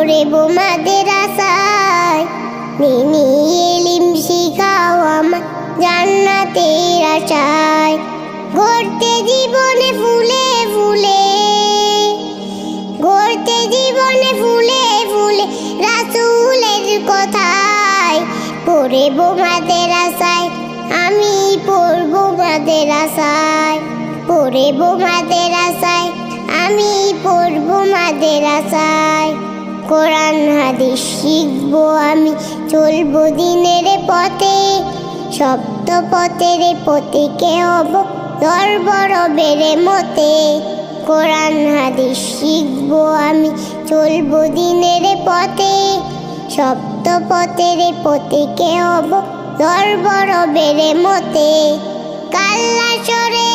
পড়ব মাদ্রাসায়। দিনী ইলম শিখাও আমায় জান্নাতের আশায়। গড়তে জীবনে ফুলে ফুলে, গড়তে জীবনে ফুলে ফুলে রাসূলের কথায়। পড়ব মাদ্রাসায়, আমি পড়ব মাদ্রাসায়। পড়ব মাদ্রাসায়, আমি পড়ব মাদ্রাসায়। কোরআন হাদিস শিখবো আমি, চলবো দিনের পথে। সপ্ত পথের পথিকে হব ধরবর বেড়ে মতে। কোরআন হাদিস শিখবো আমি, চলবো দিনের পথে। সপ্ত পথের পথিকে হব ধরবর বেড়ে মতে। কাল হাসরে